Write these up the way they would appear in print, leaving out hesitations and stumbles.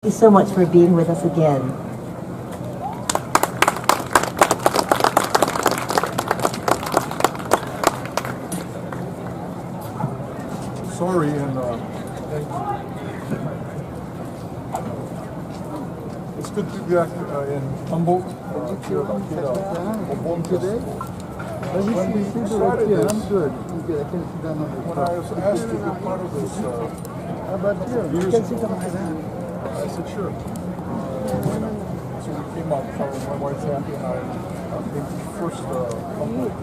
Thank you so much for being with us again. Sorry, and it's good to be back in Humboldt. Here at Obon today. When we started this, when I was asked to be part of this, I said sure. So we came up. My wife Kathy and I came to the first Humboldt.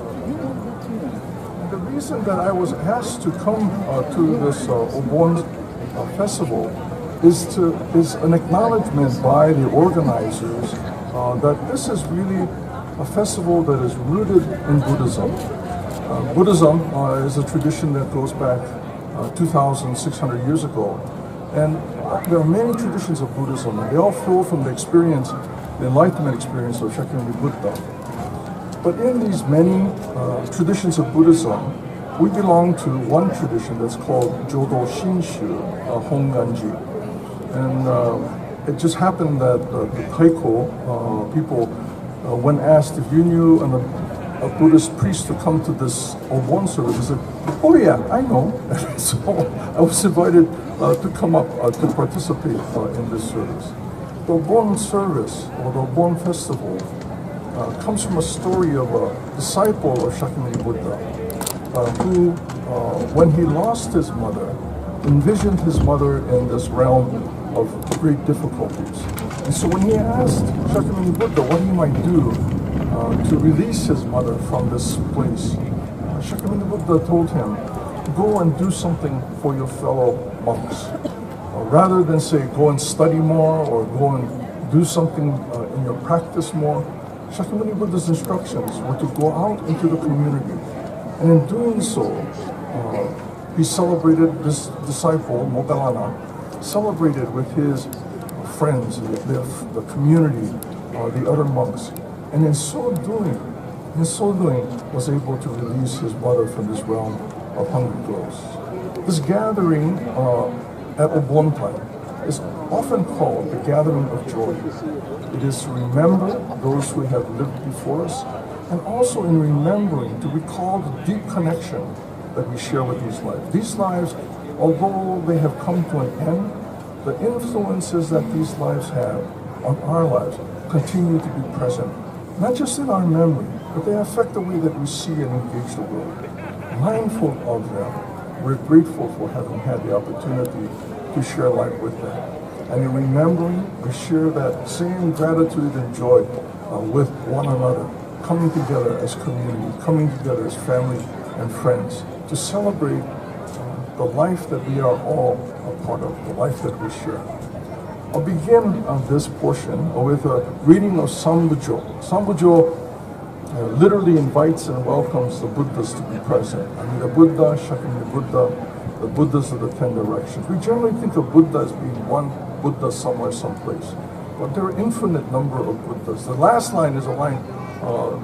The reason that I was asked to come to this Obon festival is an acknowledgement by the organizers that this is really a festival that is rooted in Buddhism. Buddhism is a tradition that goes back 2,600 years ago, and there are many traditions of Buddhism, and they all flow from the experience, the enlightenment experience of Shakyamuni Buddha. But in these many traditions of Buddhism, we belong to one tradition that's called Jodo Shinshu, Honganji. And it just happened that the Taiko people, when asked if you knew a Buddhist priest to come to this Obon service, they said, "Oh yeah, I know." So I was invited to come up to participate in this service. The Obon service, or the Obon festival, comes from a story of a disciple of Shakyamuni Buddha who, when he lost his mother, envisioned his mother in this realm of great difficulties. And so when he asked Shakyamuni Buddha what he might do to release his mother from this place, Shakyamuni Buddha told him, "Go and do something for your fellow monks." Rather than say, go and study more or go and do something in your practice more, Shakyamuni Buddha's instructions were to go out into the community. And in doing so, he celebrated, this disciple, Moggallana, celebrated with his friends, the community, the other monks. And in so doing, was able to release his mother from this realm of hungry ghosts. This gathering at Obon time is often called the gathering of joy. It is to remember those who have lived before us, and also in remembering to recall the deep connection that we share with these lives. These lives, although they have come to an end, the influences that these lives have on our lives continue to be present, not just in our memory, but they affect the way that we see and engage the world. Mindful of them, we're grateful for having had the opportunity to share life with them. And in remembering, we share that same gratitude and joy with one another, coming together as community, coming together as family and friends to celebrate the life that we are all a part of, the life that we share. I'll begin this portion with a reading of Sambujo. Sambujo literally invites and welcomes the Buddhas to be present. The Buddha, Shakyamuni Buddha, the Buddhas of the 10 directions. We generally think of Buddha as being one Buddha somewhere, someplace. But there are an infinite number of Buddhas. The last line is a line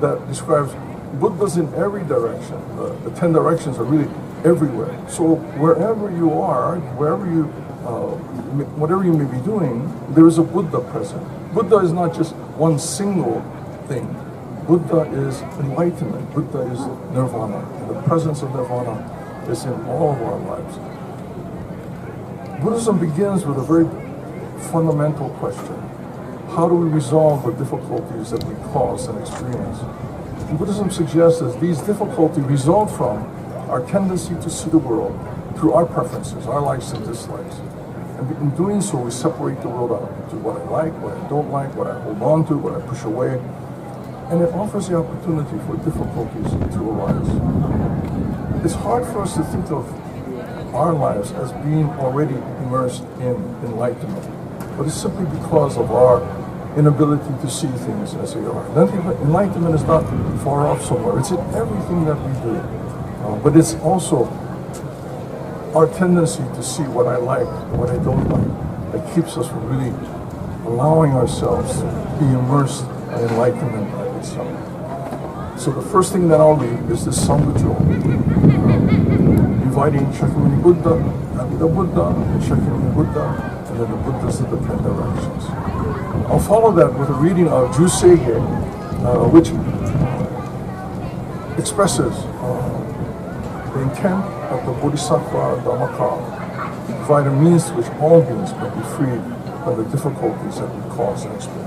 that describes Buddhas in every direction. The 10 directions are really everywhere. So wherever you are, whatever you may be doing, there is a Buddha present. Buddha is not just one single thing. Buddha is enlightenment. Buddha is nirvana. And the presence of nirvana is in all of our lives. Buddhism begins with a very fundamental question. How do we resolve the difficulties that we cause and experience? And Buddhism suggests that these difficulties result from our tendency to see the world through our preferences, our likes and dislikes. And in doing so, we separate the world out into what I like, what I don't like, what I hold on to, what I push away. And it offers the opportunity for difficulties to arise. It's hard for us to think of our lives as being already immersed in enlightenment, but it's simply because of our inability to see things as they are. Enlightenment is not far off somewhere. It's in everything that we do. But it's also our tendency to see what I like and what I don't like that keeps us from really allowing ourselves to be immersed in enlightenment itself. So the first thing that I'll read is this Sambujo, inviting Shakyamuni Buddha, Amida Buddha, and Shakyamuni Buddha, and then the Buddhas of the 10 directions. I'll follow that with a reading of Jusege, which expresses the intent of the Bodhisattva Dhammaka to provide a means to which all beings may be freed from the difficulties that we cause and experience.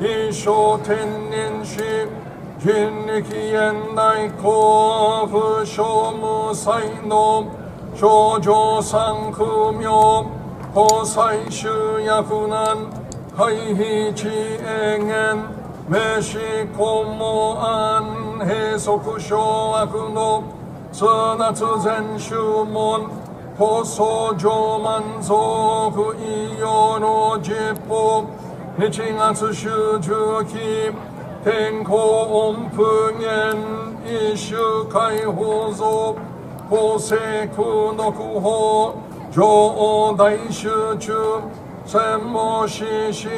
一生天人し人力現代交付小無才能症状三不明交際集約難回避地永遠名詞公務案閉塞小悪の通達全宗門放送上満足医療の実報7月集中期天候音符源一周解放増法制空読法上欧大集中専門知識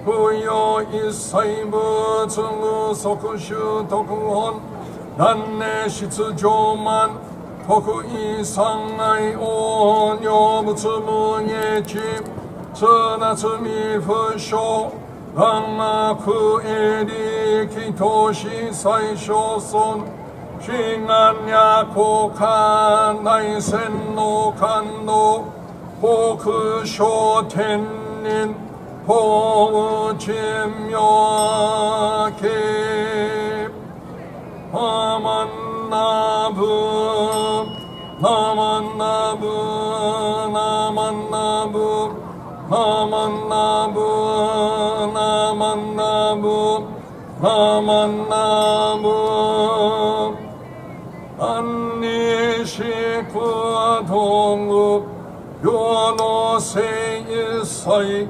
不要一切物具即習特本難寧出上満国威三愛王尿物無業地通達未不詳万悪営利祈祷し最小尊心願や国家内戦の感動北小天人法無珍妙系アマンナブナマンナブナマンナブナマンナブナマンナブナマンナブ安にしく道具世のせい一切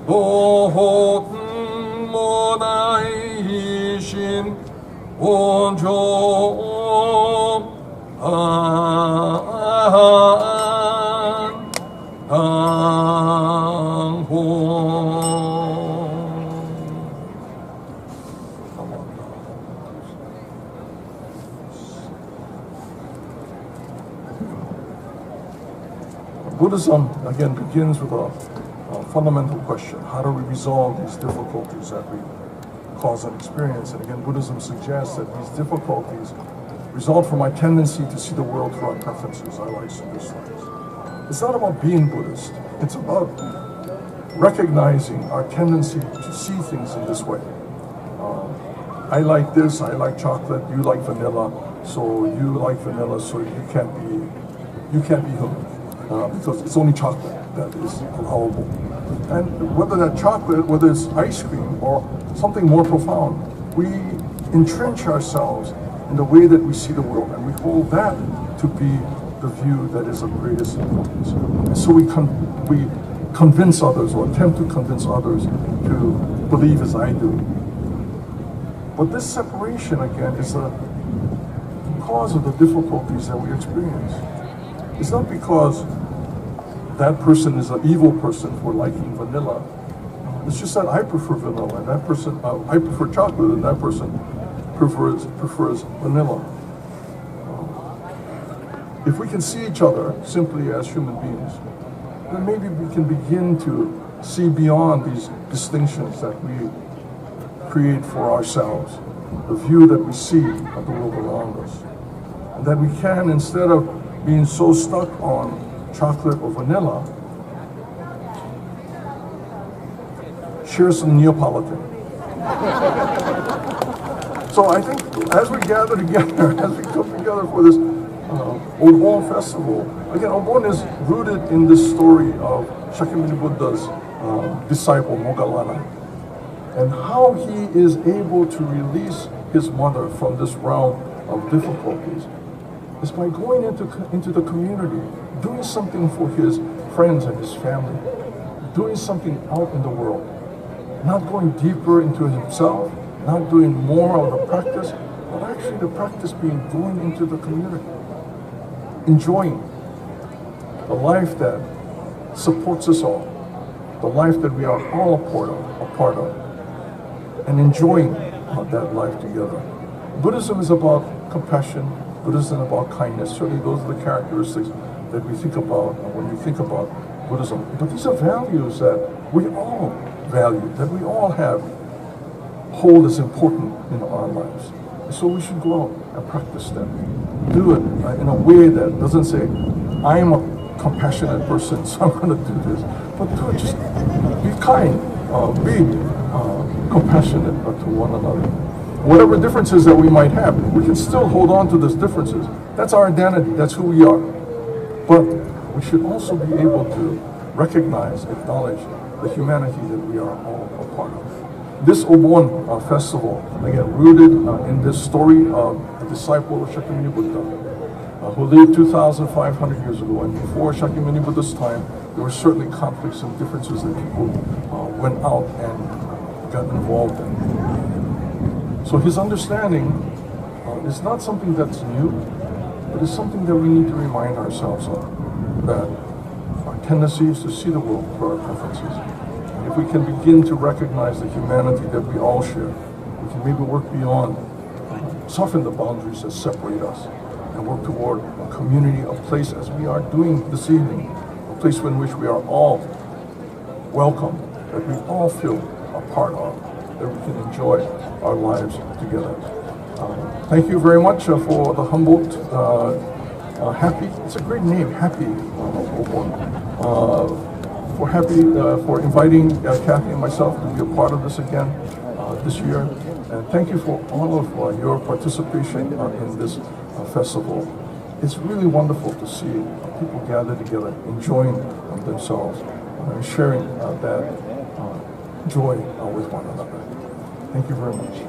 道法もない心往生安保。Buddhism, again, begins with a fundamental question. How do we resolve these difficulties that we cause and experience? And again, Buddhism suggests that these difficulties result from our tendency to see the world through our preferences, our likes and dislikes. It's not about being Buddhist. It's about recognizing our tendency to see things in this way. I like this, I like chocolate, you like vanilla, so you like vanilla, so you can't be human. Because it's only chocolate that is allowable. And whether that chocolate, whether it's ice cream or something more profound, we entrench ourselves in the way that we see the world, and we hold that to be the view that is of greatest importance. And so we convince others, or attempt to convince others to believe as I do. But this separation, again, is the cause of the difficulties that we experience. It's not because that person is an evil person for liking vanilla. It's just that I prefer vanilla, and that person, I prefer chocolate, and that person prefers vanilla. If we can see each other simply as human beings, then maybe we can begin to see beyond these distinctions that we create for ourselves, the view that we see of the world around us. And that we can, instead of being so stuck on chocolate or vanilla, share some Neapolitan. So I think as we gather together, as we come together for this Obon festival, again, Obon is rooted in this story of Shakyamuni Buddha's disciple, Moggallana, and how he is able to release his mother from this realm of difficulties is by going into the community, doing something for his friends and his family, doing something out in the world, not going deeper into himself, not doing more of the practice, but actually the practice being going into the community, enjoying the life that supports us all, the life that we are all a part of, and enjoying that life together. Buddhism is about compassion. Buddhism is about kindness. Certainly those are the characteristics that we think about when we think about Buddhism. But these are values that we all value, that we all hold as important in our lives. And so we should go out and practice them. Do it in a way that doesn't say, I'm a compassionate person, so I'm going to do this. But do it, just be kind, be compassionate to one another. Whatever differences that we might have, we can still hold on to those differences. That's our identity, that's who we are. But we should also be able to recognize, acknowledge the humanity that we are all a part of. This Obon festival, again, rooted in this story of a disciple of Shakyamuni Buddha, who lived 2,500 years ago. And before Shakyamuni Buddha's time, there were certainly conflicts and differences that people went out and got involved in. So his understanding is not something that's new, but it's something that we need to remind ourselves of, that our tendency is to see the world through our preferences. And if we can begin to recognize the humanity that we all share, we can maybe work beyond, soften the boundaries that separate us, and work toward a community, a place as we are doing this evening, a place in which we are all welcome, that we all feel a part of, that we can enjoy our lives together. Thank you very much for the Humboldt Happy, it's a great name, Happy Obon, for inviting Kathy and myself to be a part of this again this year. And thank you for all of your participation in this festival. It's really wonderful to see people gather together, enjoying themselves, and sharing that joy with one another. Thank you very much.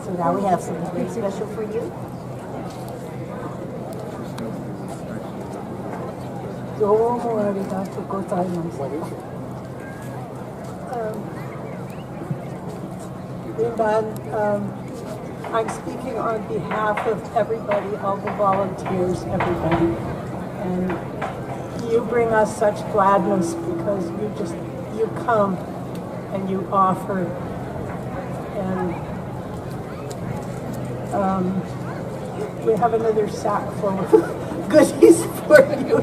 So now we have something very special for you. I'm speaking on behalf of everybody, all the volunteers, everybody. And you bring us such gladness because you come and you offer. And we have another sack full of goodies for you,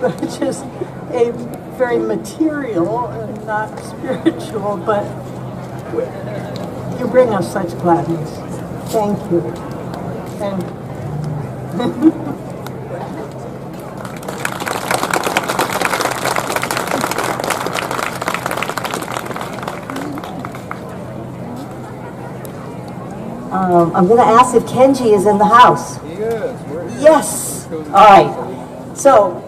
which is a very material and not spiritual, but you bring us such gladness. Thank you. And I'm going to ask if Kenji is in the house. Yes. All right. So,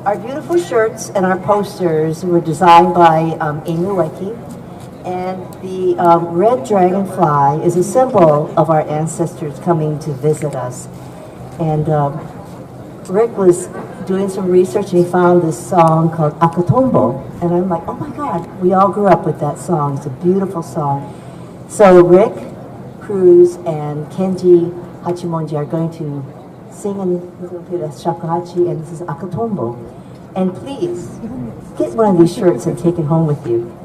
our beautiful shirts and our posters were designed by Amy Weki. And the red dragonfly is a symbol of our ancestors coming to visit us. And Rick was doing some research and he found this song called Akatombo. And I'm like, oh my God, we all grew up with that song. It's a beautiful song. So Rick Cruz and Kenji Hachimonji are going to sing in shakuhachi, and this is Akatombo. And please, get one of these shirts and take it home with you.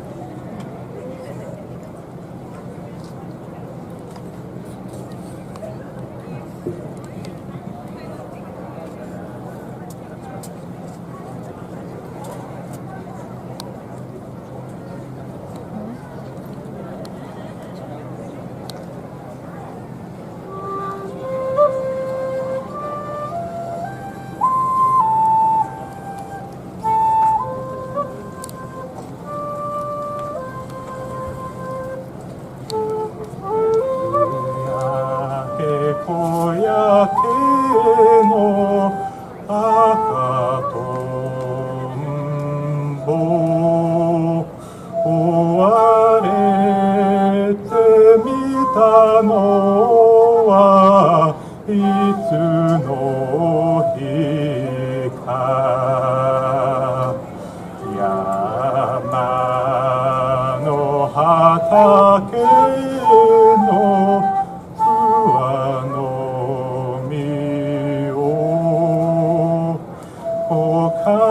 Oh,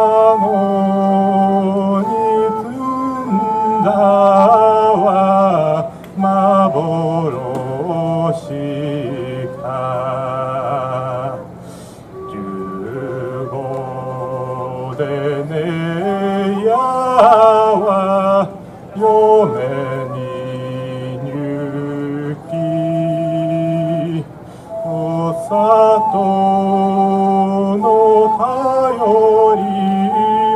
やは嫁に行きお里の頼り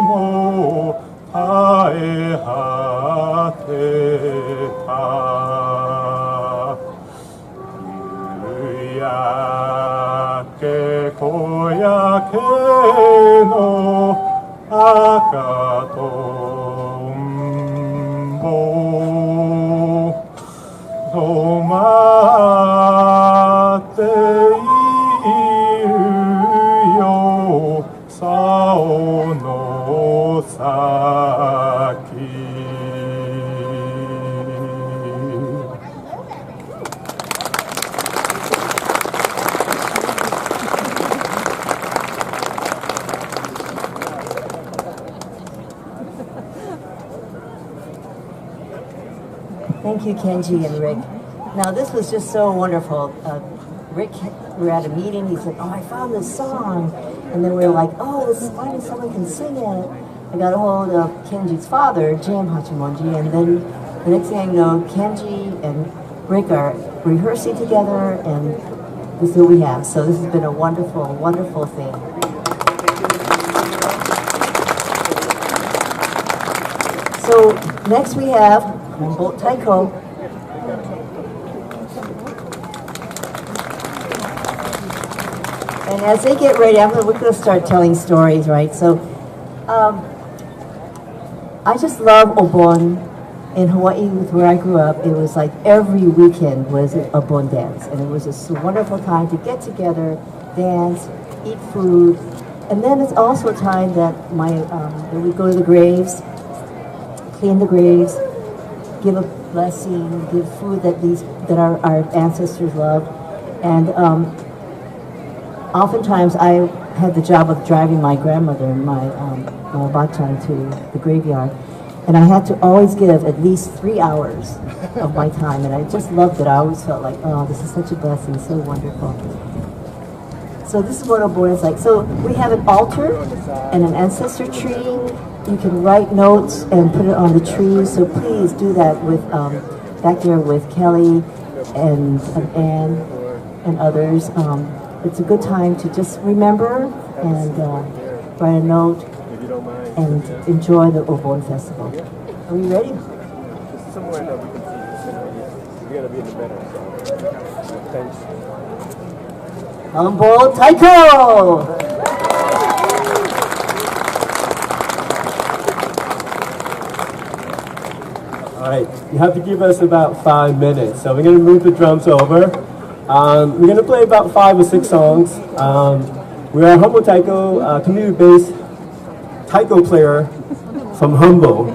も絶え果てた夕焼け小焼けの赤とんぼ止まっているよ竿の先Thank you, Kenji and Rick. Now, this was just so wonderful. Rick, we were at a meeting, he said, oh, I found this song. And then we were like, oh, this is finally someone can sing it. I got a hold of Kenji's father, Jim Hachimonji, and then the next thing I know, Kenji and Rick are rehearsing together, and this is what we have. So this has been a wonderful, wonderful thing. So next we have Humboldt Taiko. And as they get ready, we're going to start telling stories, right? So I just love Obon. In Hawaii, where I grew up, it was like every weekend was an Obon dance. And it was just a wonderful time to get together, dance, eat food. And then it's also a time that that we go to the graves, clean the graves, give a blessing, give food that our ancestors loved. And oftentimes I had the job of driving my grandmother and my bachan to the graveyard. And I had to always give at least 3 hours of my time. And I just loved it. I always felt like, oh, this is such a blessing, so wonderful. So this is what Obon is like. So we have an altar and an ancestor tree. You can write notes and put it on the tree. So please do that with back there with Kelly and Anne and others. It's a good time to just remember and write a note and enjoy the Obon Festival. Are we ready? Somewhere that we can see. We gotta be in the middle. So. Thanks. Humboldt Taiko! All right, you have to give us about 5 minutes. So we're gonna move the drums over. We're gonna play about 5 or 6 songs. We are Humboldt Taiko, community-based taiko player from Humboldt.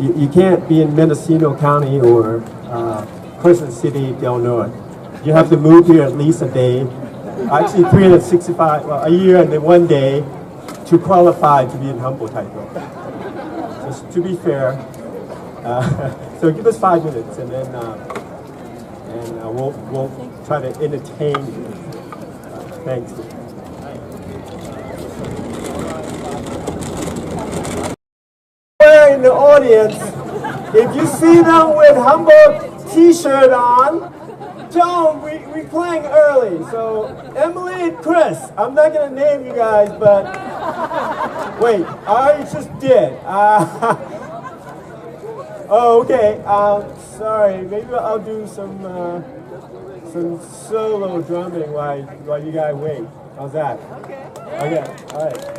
You can't be in Mendocino County or Crescent City del Norte. You have to move here at least a day, actually 365, a year and then 1 day to qualify to be in Humboldt Taiko. Just to be fair. So give us 5 minutes and then we'll try to entertain you. Thanks. In the audience, if you see them with Humboldt t-shirt on, tell them we're playing early. So Emily and Chris, I'm not going to name you guys, but wait, I already just did. Oh, okay. Sorry, maybe I'll do some solo drumming while you guys wait. How's that? Okay. Okay. All right.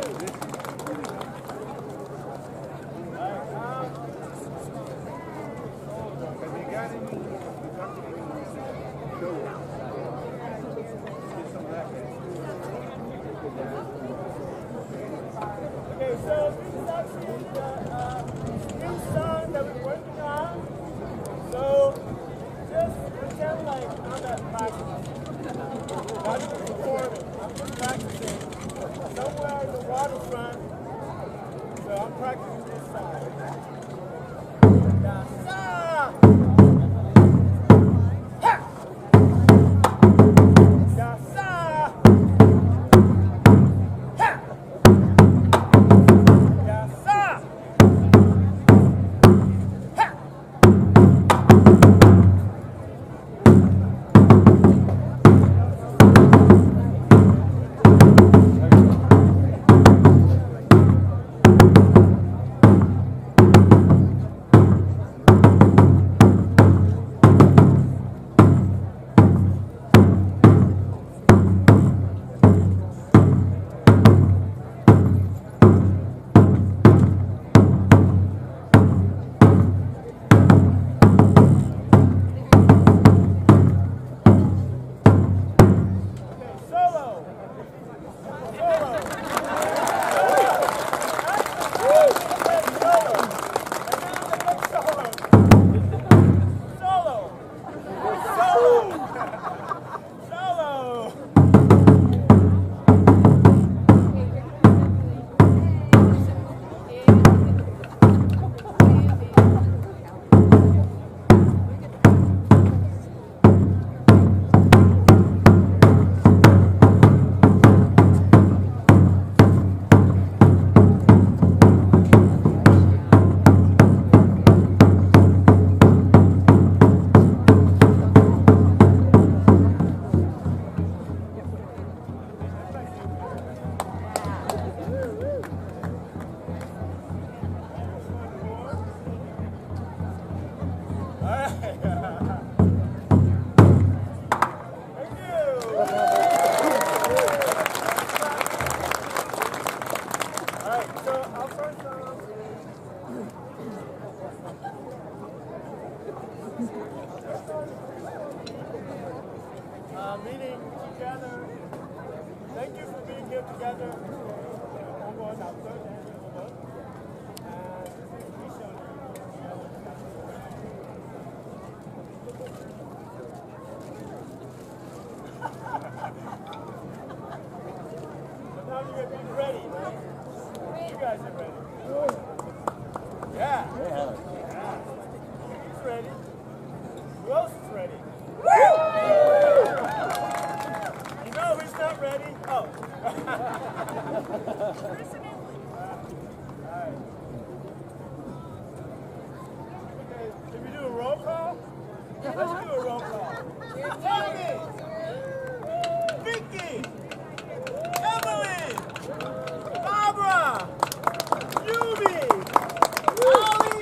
Okay, so this is actually the new song that we're working on. So just pretend like I'm not practicing. Not even performing. I'm just practicing. Somewhere in the water Meeting together. Thank you for being here together. Obon, after Obon. So now you're ready, right? You guys are ready. Yeah. Who's ready? Who else is ready? You know who's not ready? Oh. Alright. Okay, can we do a roll call? Let's do a roll call. Tony! Vicky! Emily! Barbara! Yubi! Ollie!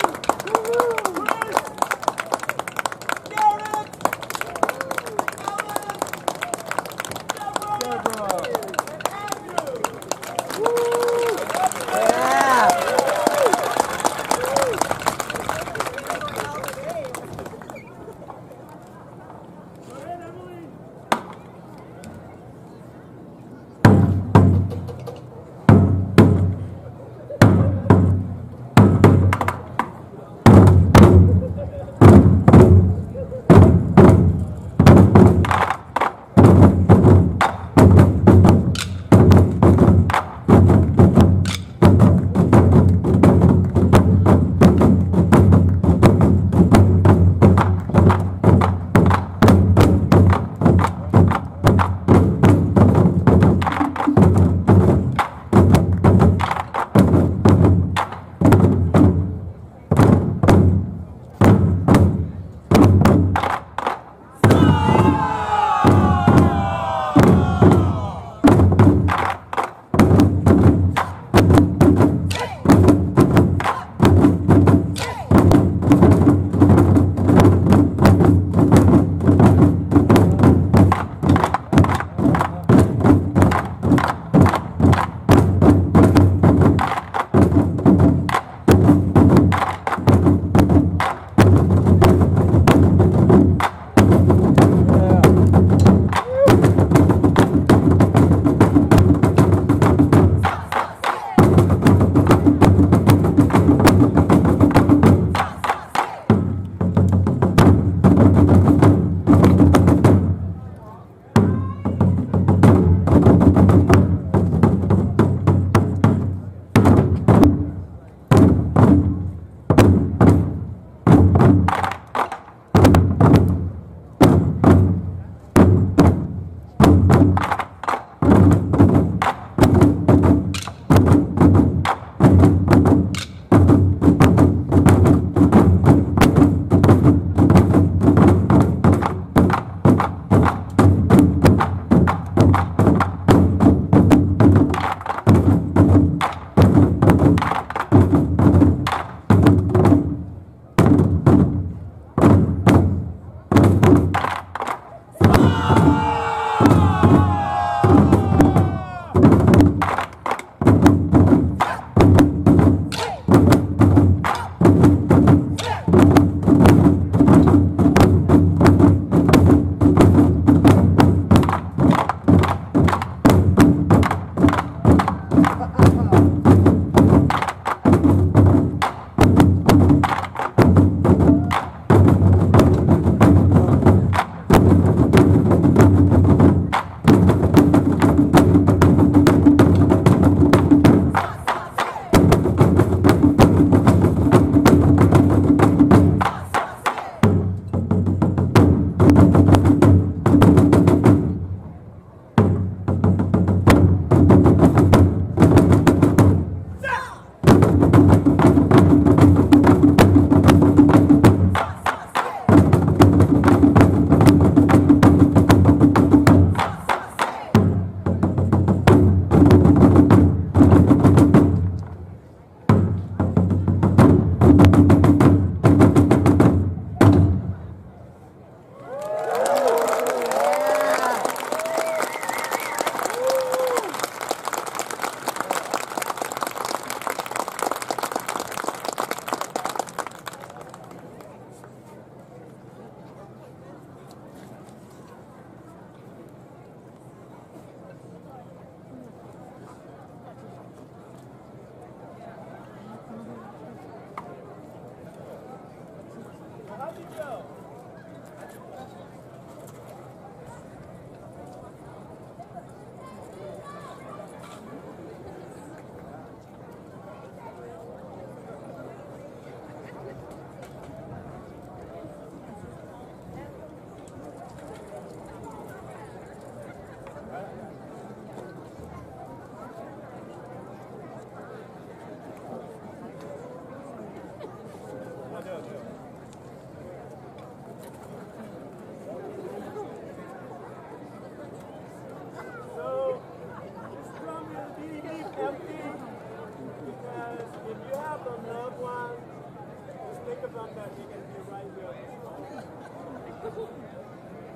drum that you're going to be right here.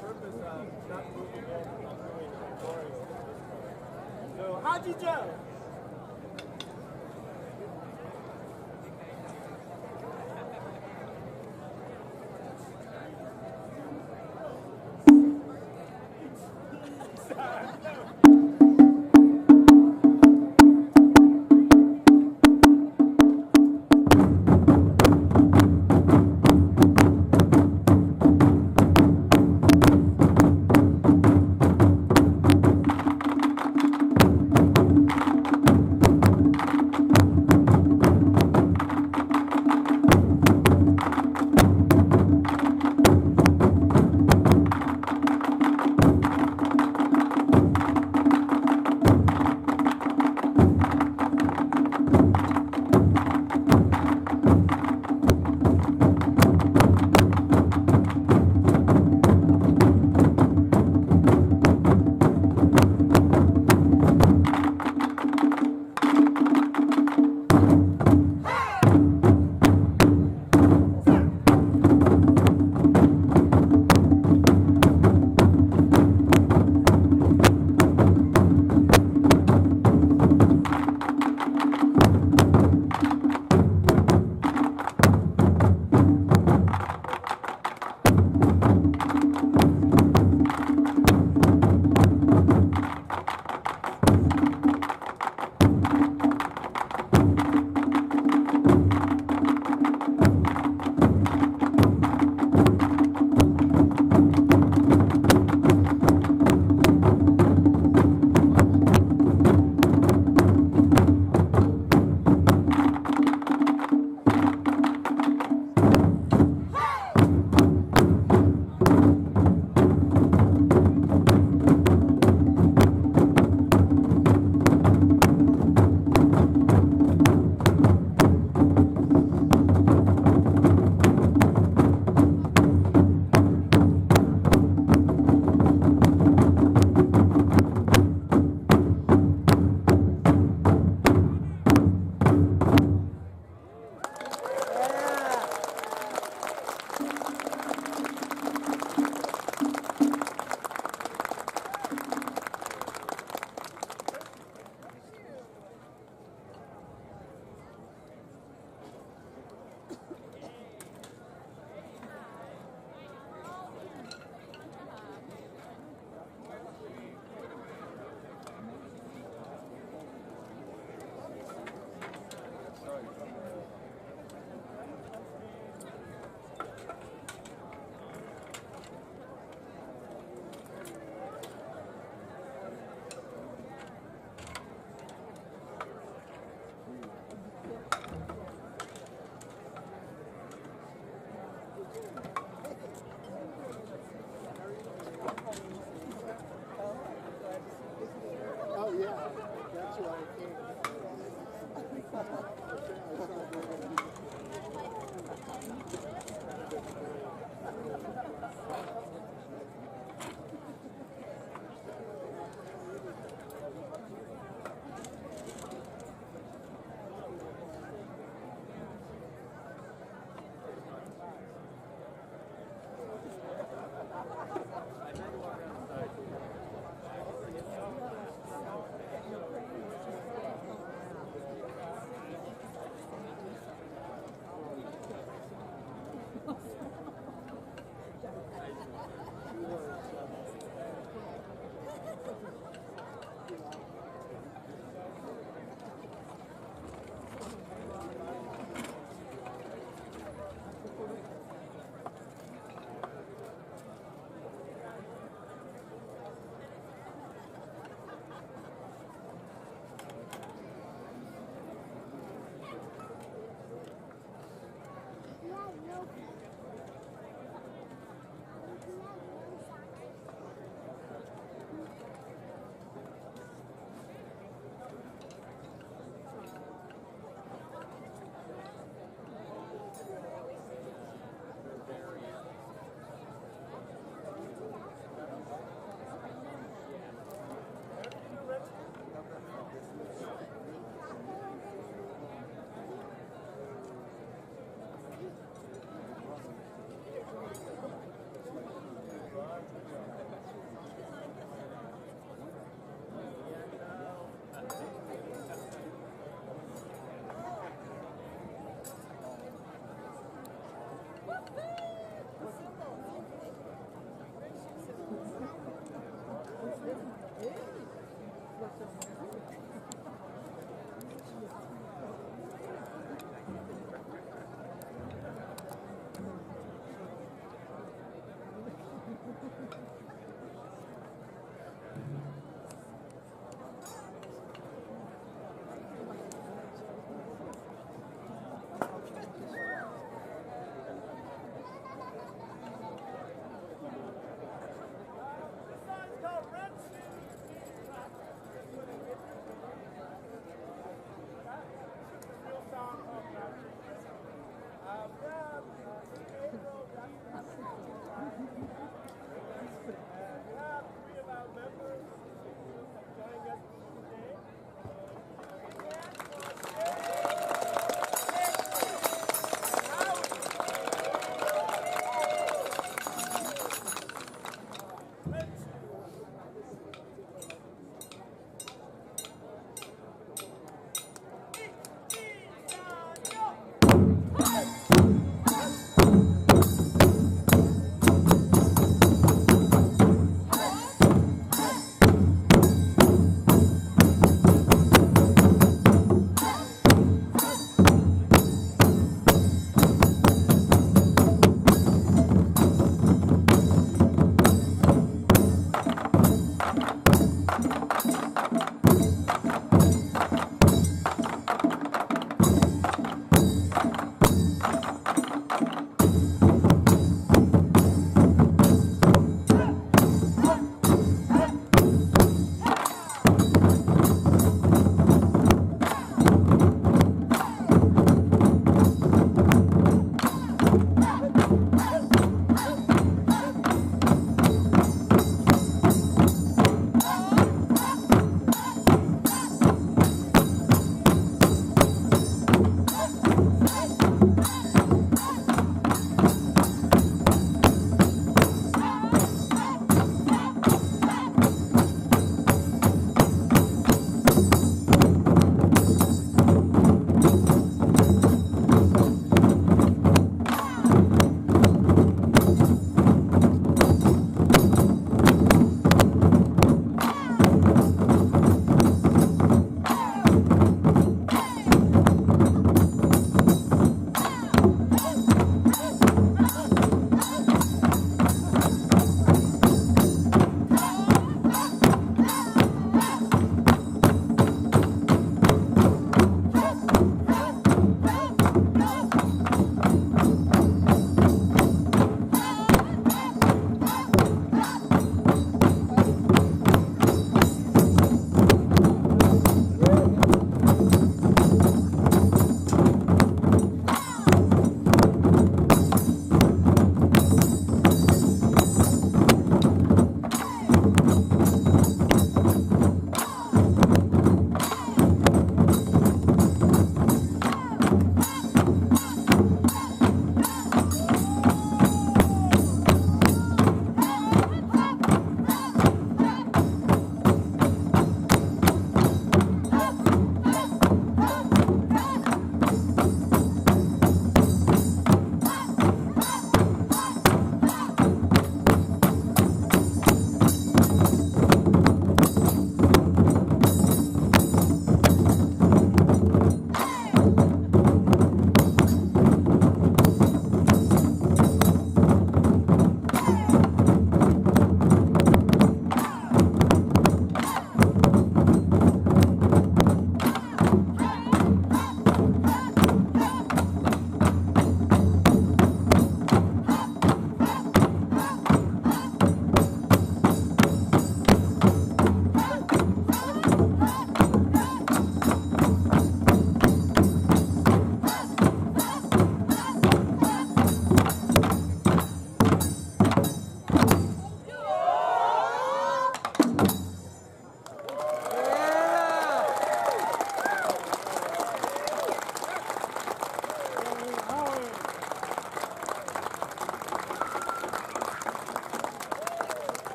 Purpose of not moving in and doing a tutorial. So, Haji Joe.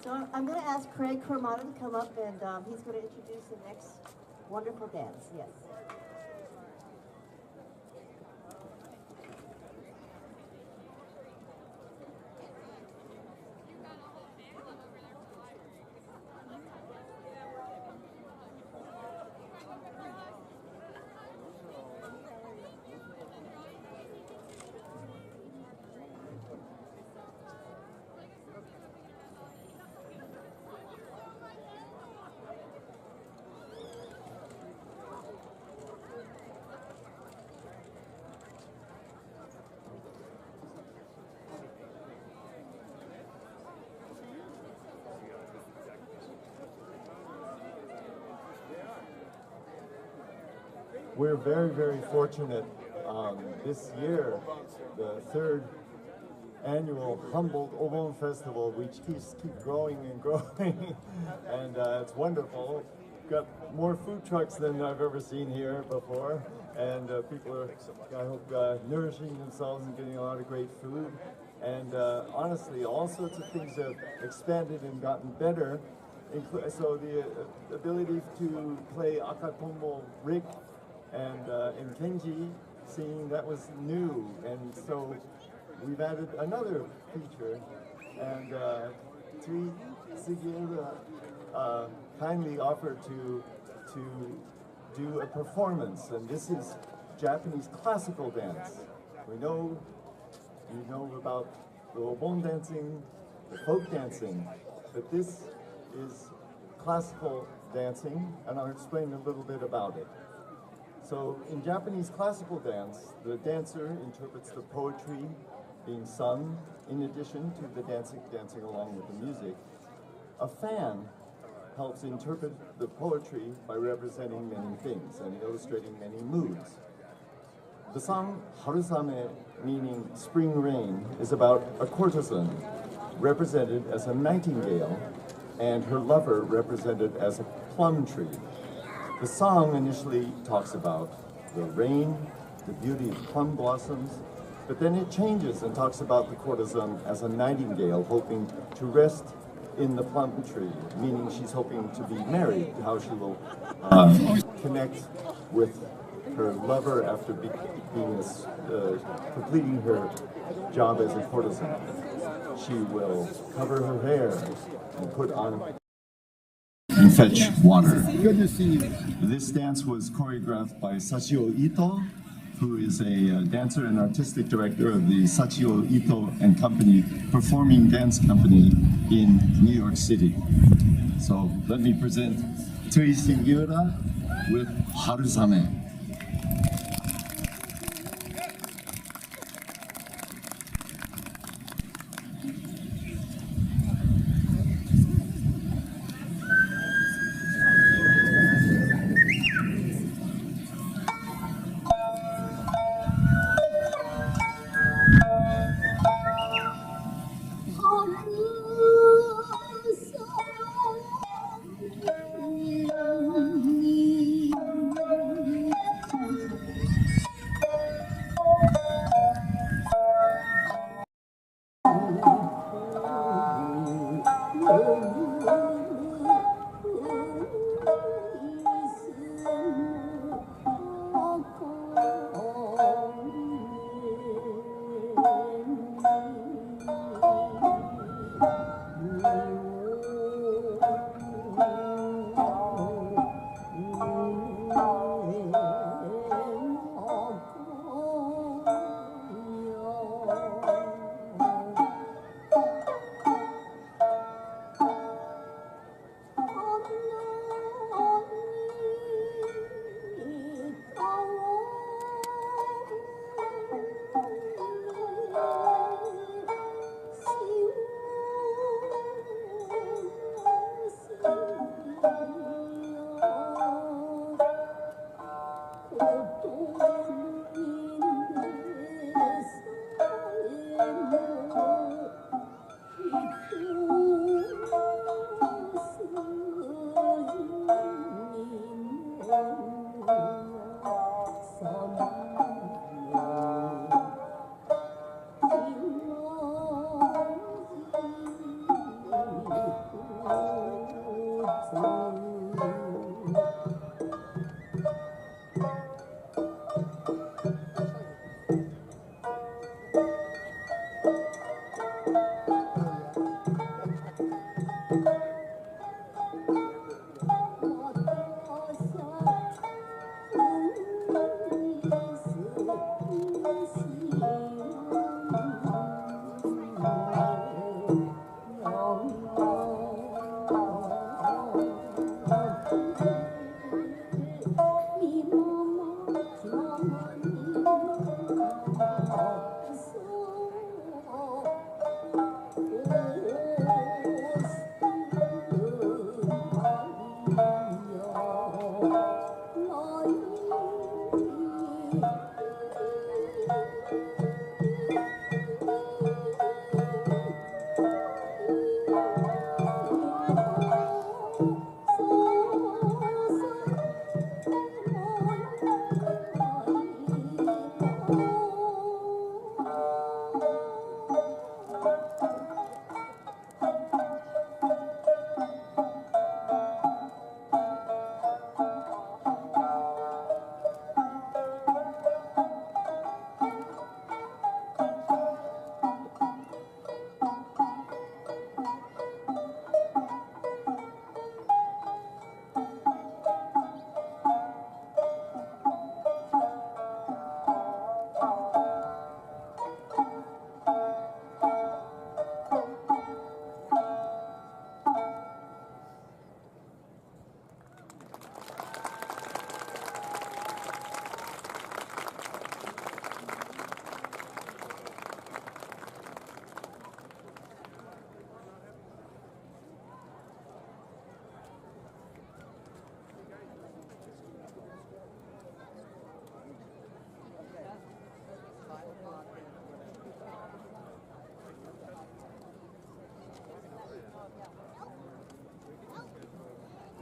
So I'm going to ask Craig Cormano to come up, and he's going to introduce the next wonderful dance. Yes. We're very, very fortunate this year, the third annual Humboldt Obon Festival, which keep growing and growing, and it's wonderful. Got more food trucks than I've ever seen here before, and people are, I hope, nourishing themselves and getting a lot of great food. And honestly, all sorts of things have expanded and gotten better. So the ability to play Arcata rig and in Kenji, seeing that was new, and so we've added another feature, and Tui Sugiura kindly offered to do a performance, and this is Japanese classical dance. We know, you know about the Obon dancing, the folk dancing, but this is classical dancing, and I'll explain a little bit about it. So in Japanese classical dance, the dancer interprets the poetry being sung in addition to the dancing along with the music. A fan helps interpret the poetry by representing many things and illustrating many moods. The song Harusame, meaning spring rain, is about a courtesan represented as a nightingale and her lover represented as a plum tree. The song initially talks about the rain, the beauty of plum blossoms, but then it changes and talks about the courtesan as a nightingale hoping to rest in the plum tree, meaning she's hoping to be married, how she will connect with her lover after completing her job as a courtesan. She will cover her hair and put on and fetch water. This dance was choreographed by Sachio Ito, who is a dancer and artistic director of the Sachio Ito and Company performing dance company in New York City. So let me present Tui Sugiura with Harusame.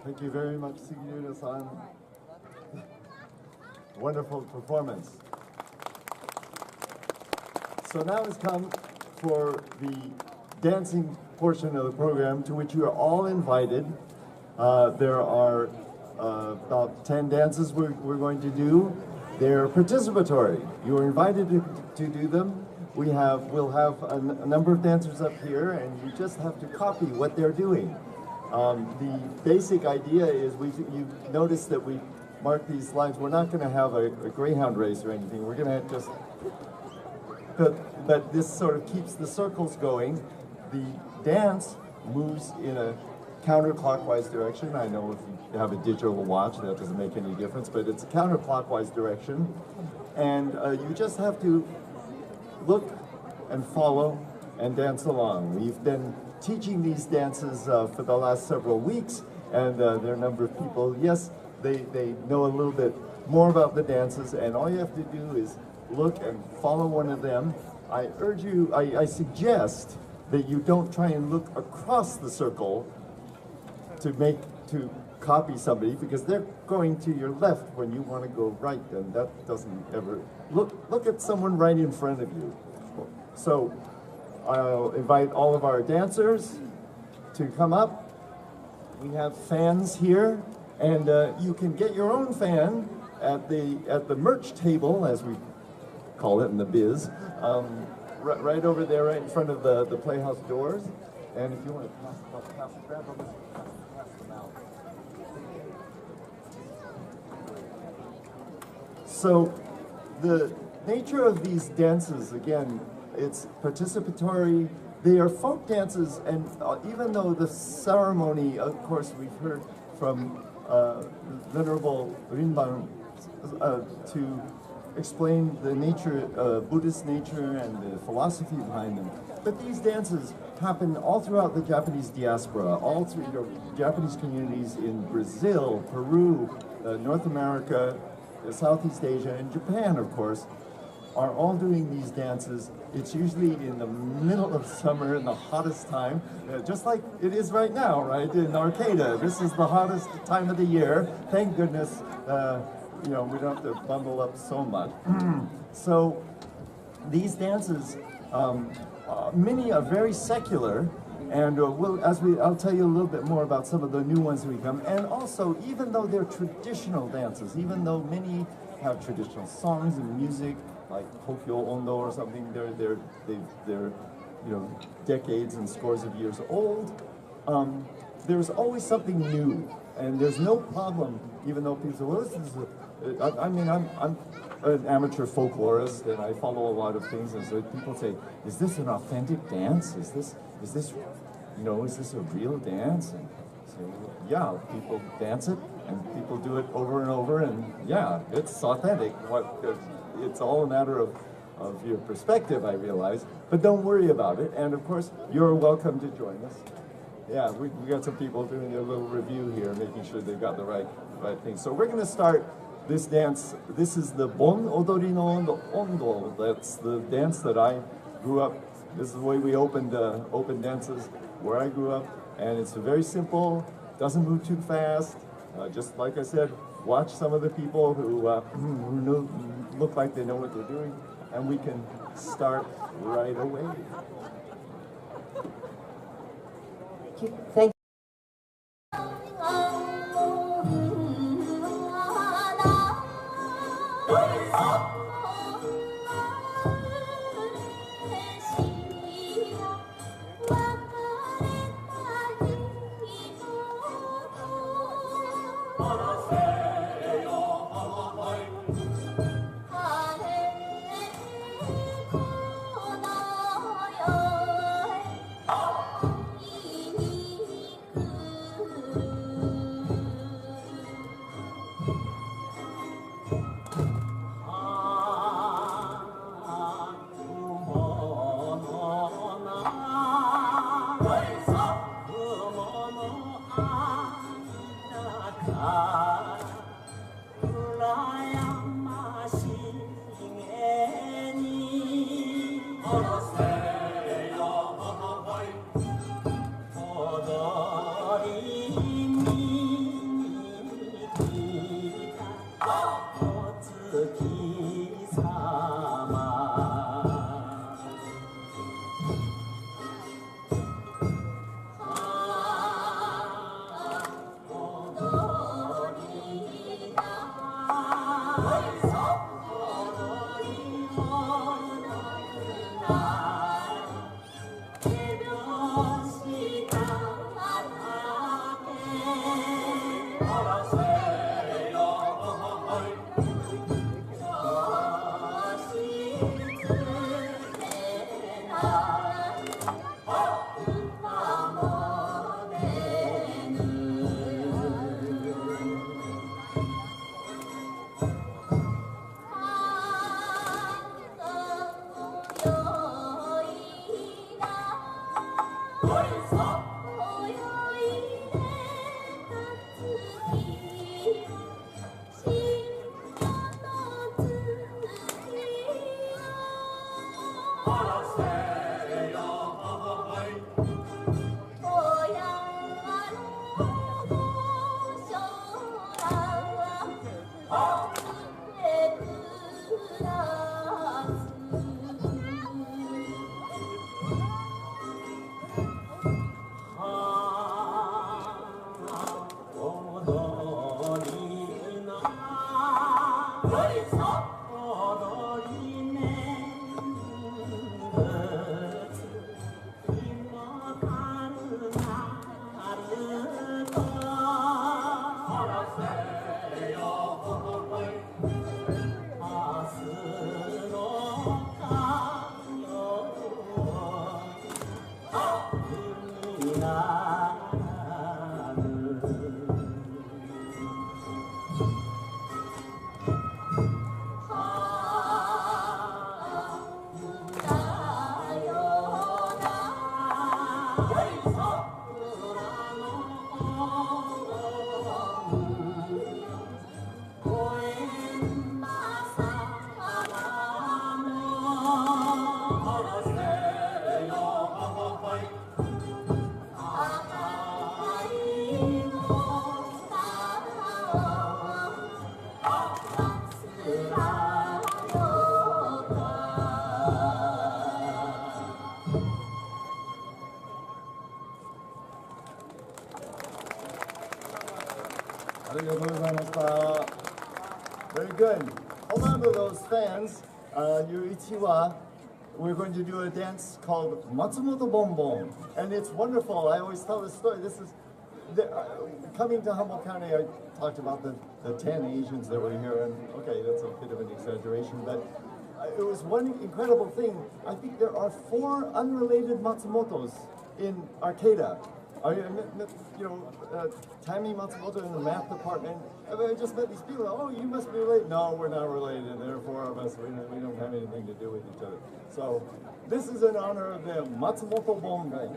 Thank you very much, Sugiyuta-san. Wonderful performance. So now it's come for the dancing portion of the program, to which you are all invited. There are about 10 dances we're going to do. They're participatory. You are invited to do them. We'll have a number of dancers up here, and you just have to copy what they're doing. The basic idea is you notice that we mark these lines. We're not going to have a greyhound race or anything. We're going to just, but this sort of keeps the circles going. The dance moves in a counterclockwise direction. I know if you have a digital watch, that doesn't make any difference, but it's a counterclockwise direction. And you just have to look and follow and dance along. We've been teaching these dances for the last several weeks, and there are a number of people, yes, they know a little bit more about the dances, and all you have to do is look and follow one of them. I urge you, I suggest that you don't try and look across the circle to copy somebody, because they're going to your left when you want to go right, and that doesn't ever, look at someone right in front of you. So I'll invite all of our dancers to come up. We have fans here, and you can get your own fan at the merch table, as we call it in the biz, right over there, right in front of the playhouse doors. And if you want to grab them, pass them out. So the nature of these dances, again, it's participatory. They are folk dances, and even though the ceremony, of course, we've heard from Venerable Rinban to explain the nature, Buddhist nature and the philosophy behind them. But these dances happen all throughout the Japanese diaspora, all through Japanese communities in Brazil, Peru, North America, Southeast Asia, and Japan, of course, are all doing these dances. It's usually in the middle of summer, in the hottest time, just like it is right now, right, in Arcata. This is the hottest time of the year. Thank goodness, you know, we don't have to bundle up so much. So these dances, many are very secular, and I'll tell you a little bit more about some of the new ones we come. And also, even though they're traditional dances, even though many have traditional songs and music, like Tokyo Ondo or something, they're you know, decades and scores of years old. There's always something new, and there's no problem. Even though people say, "Well, this is I mean, I'm an amateur folklorist, and I follow a lot of things." And so people say, "Is this an authentic dance? Is this you know, is this a real dance?" And say, well, yeah, people dance it, and people do it over and over, and yeah, it's authentic. It's all a matter of your perspective, I realize, but don't worry about it. And of course, you're welcome to join us. Yeah, we got some people doing a little review here, making sure they've got the right thing. So we're going to start this dance. This is the Bon Odori no Ondo. That's the dance that I grew up. This is the way we opened dances where I grew up, and it's very simple. Doesn't move too fast. Just like I said, watch some of the people who look like they know what they're doing, and we can start right away. Thank you. Very good. Hold on to those fans. Yuichiwa. We're going to do a dance called Matsumoto Bonbon. And it's wonderful. I always tell this story. This is coming to Humboldt County. I talked about the 10 Asians that were here, and okay, that's a bit of an exaggeration, but it was one incredible thing. I think there are 4 unrelated Matsumotos in Arcata. Tammy Matsumoto in the math department. I just met these people. Oh, you must be related. No, we're not related. There are 4 of us. We don't have anything to do with each other. So this is in honor of them. Matsumoto Bonbon.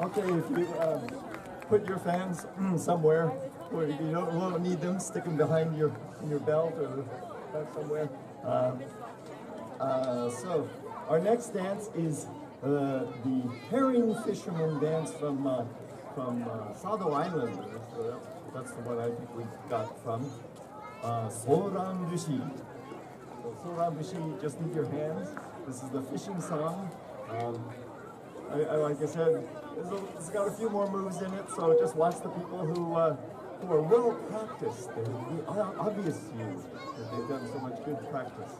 Okay, if you put your fans somewhere where you won't need them, stick them behind in your belt or somewhere. So our next dance is the herring fisherman dance from Sado Island. So that's the one I think we got from Soran Bushi. So Soran Bushi, just need your hands. This is the fishing song. Like I said, it's got a few more moves in it, so just watch the people who are well practiced. It will be obvious to you that they've done so much good practice.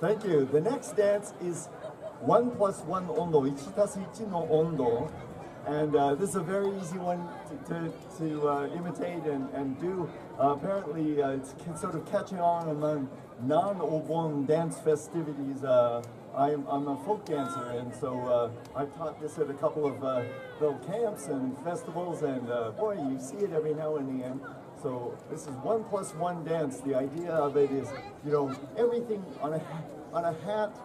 Thank you. The next dance is 1+1 ondo, 1+1 no ondo. And this is a very easy one to imitate and do. Apparently, it's sort of catching on among non-Obon dance festivities. I'm a folk dancer, and so I've taught this at a couple of little camps and festivals, and boy, you see it every now and then. So this is 1+1 dance. The idea of it is, you know, everything on a hat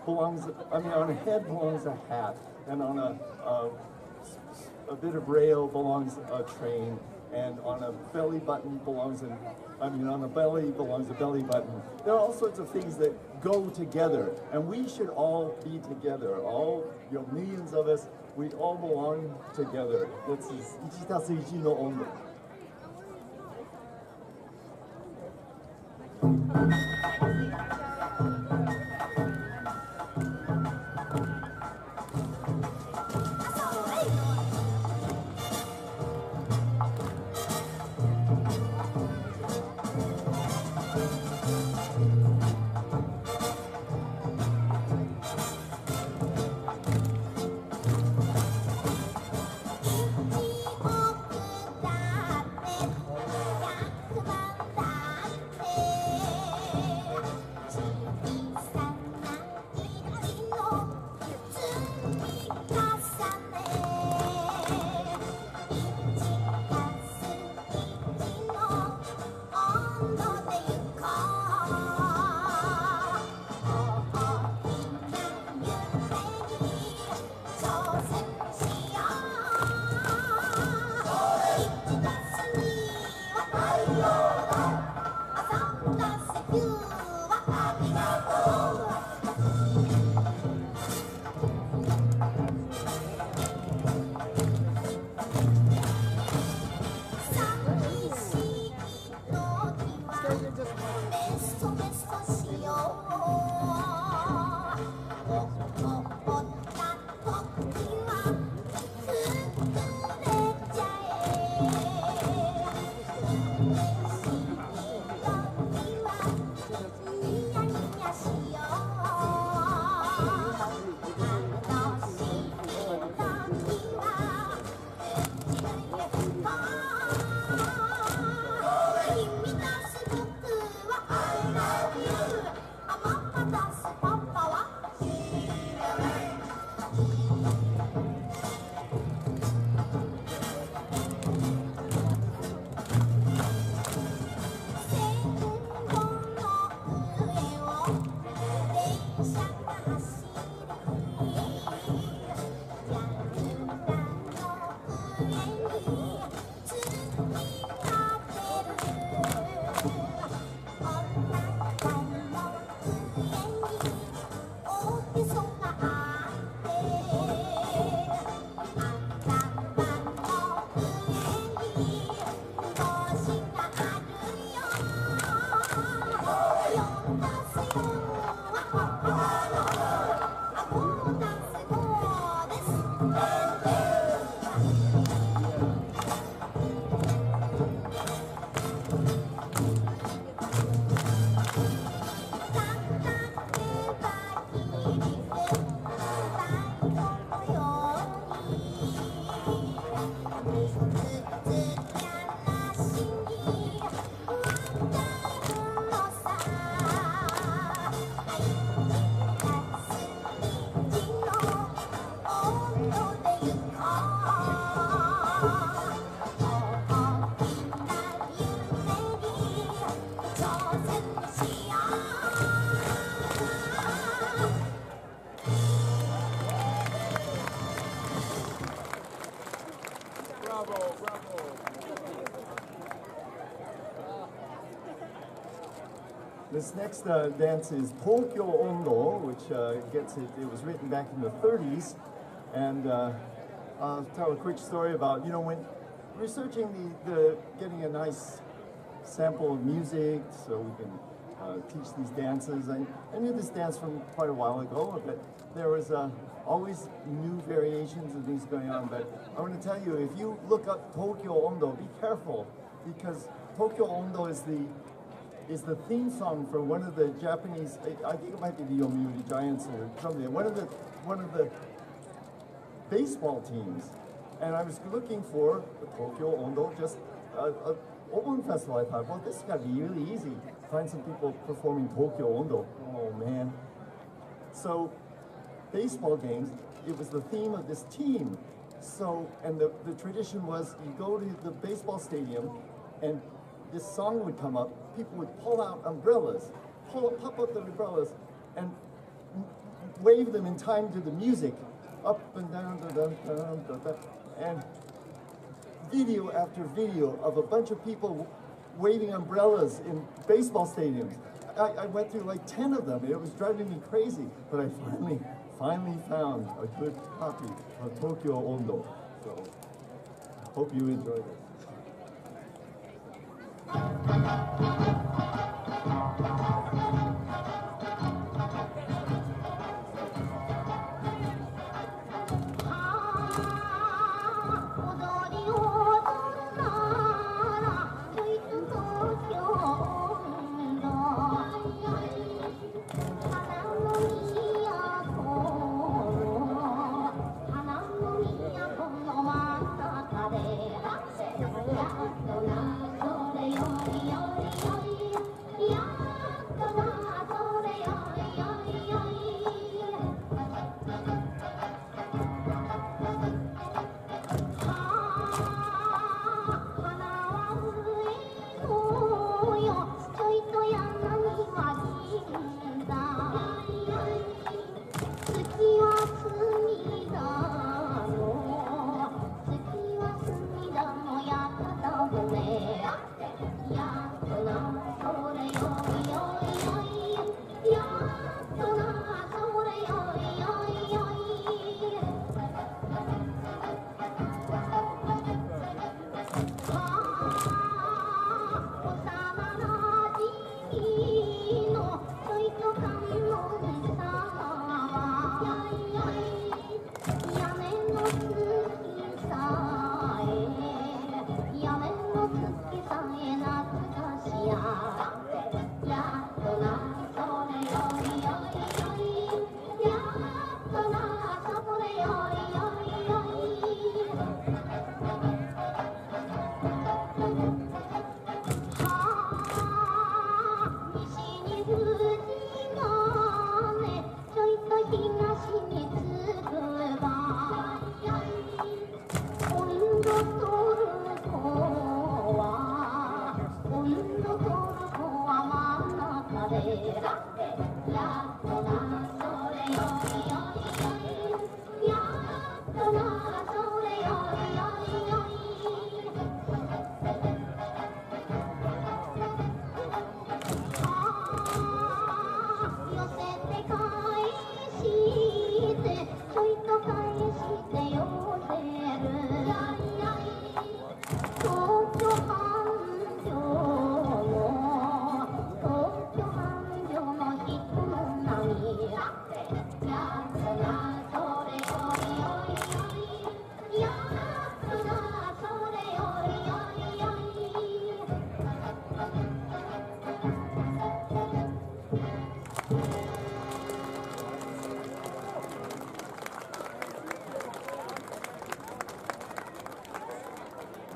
belongs. I mean, on a head belongs a hat, and on a bit of rail belongs a train, and on a belly button belongs on a belly belongs a belly button. There are all sorts of things that go together, and we should all be together. All, you know, millions of us, we all belong together. This is 1+1 no ondo. This next dance is Tokyo Ondo, which it was written back in the 30s. And I'll tell a quick story about, when researching getting a nice sample of music so we can teach these dances. I knew this dance from quite a while ago, but there was always new variations of these going on. But I want to tell you, if you look up Tokyo Ondo, be careful, because Tokyo Ondo is the theme song for one of the Japanese, I think it might be the Yomiuri Giants or something, one of the baseball teams. And I was looking for the Tokyo Ondo, just a Obon festival. I thought, well, this has got to be really easy. Find some people performing Tokyo Ondo. Oh man. So, baseball games, it was the theme of this team. So, and the tradition was you go to the baseball stadium and this song would come up, people would pull out umbrellas, pop up the umbrellas and wave them in time to the music. Up and down, da, da, da, da, da, and video after video of a bunch of people waving umbrellas in baseball stadiums. I went through like 10 of them. It was driving me crazy, but I finally found a good copy of Tokyo Ondo. So, hope you enjoy this.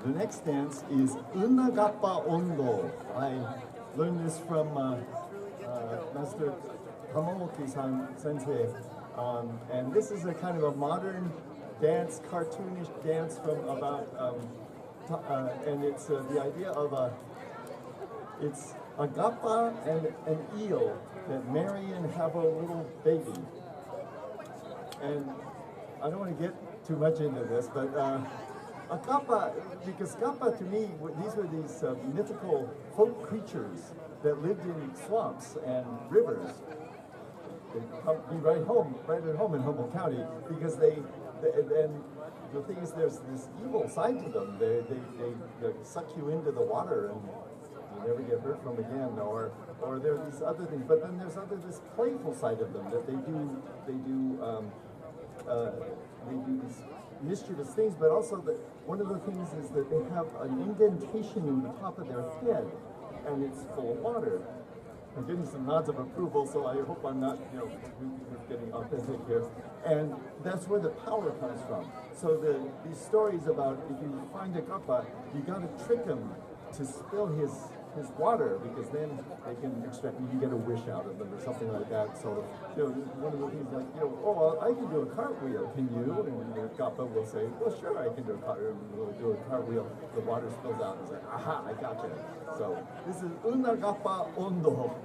'The next dance is Unagappa Ondo. I learned this from Master Hamamoki-san sensei. And this is a kind of a modern dance, cartoonish dance from about, and it's the idea of it's a gappa and an eel that marry and have a little baby. And I don't want to get too much into this, but a gappa, because gappa to me, these were these mythical folk creatures that lived in swamps and rivers. They'd be right at home in Humboldt County because and the thing is there's this evil side to them. They suck you into the water and you never get heard from again, or there are these other things. But then there's this playful side of them that they do these mischievous things, but also one of the things is that they have an indentation in the top of their head, and it's full of water. I'm getting some nods of approval, so I hope I'm not, getting authentic here. And that's where the power comes from. So these stories about if you find a kappa, you got to trick him to spill his water, because then they can extract, you get a wish out of them or something like that. So, one of the things like, oh, I can do a cartwheel, can you? And the kappa will say, well, sure, I can do a cartwheel. The water spills out and it's like, aha, I gotcha. So, this is Una Kappa Ondo.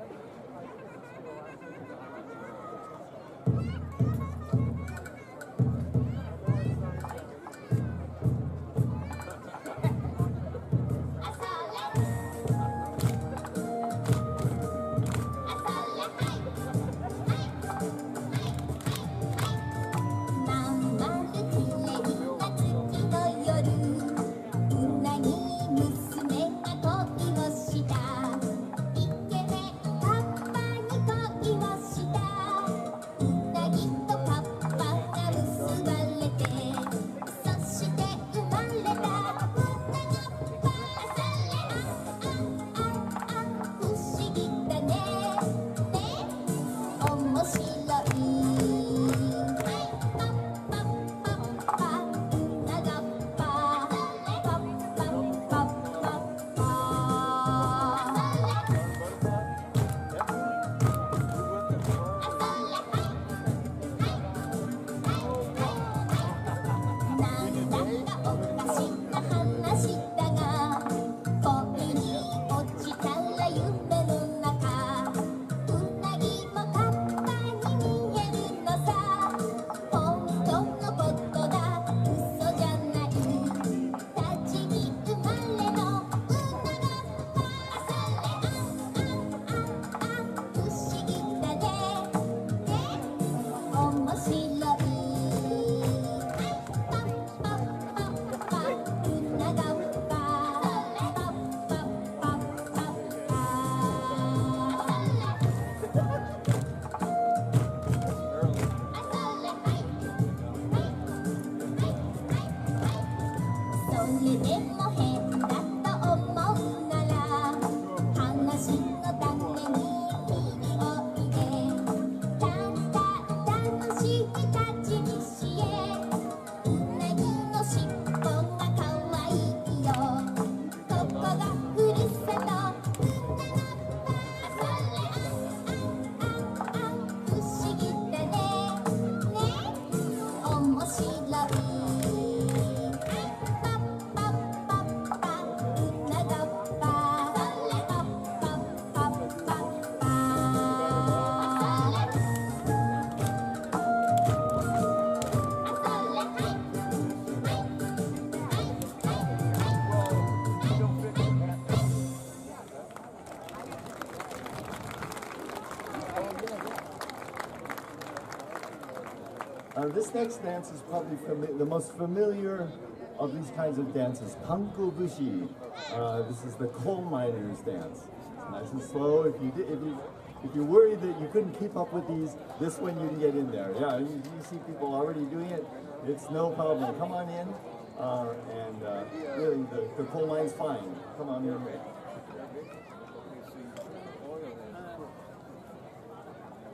This next dance is probably the most familiar of these kinds of dances, Kanko Bushi. This is the coal miners' dance. It's nice and slow. If you're worried that you couldn't keep up with these, this one you can get in there. Yeah, you see people already doing it. It's no problem. Come on in, and really the coal mine's fine. Come on in.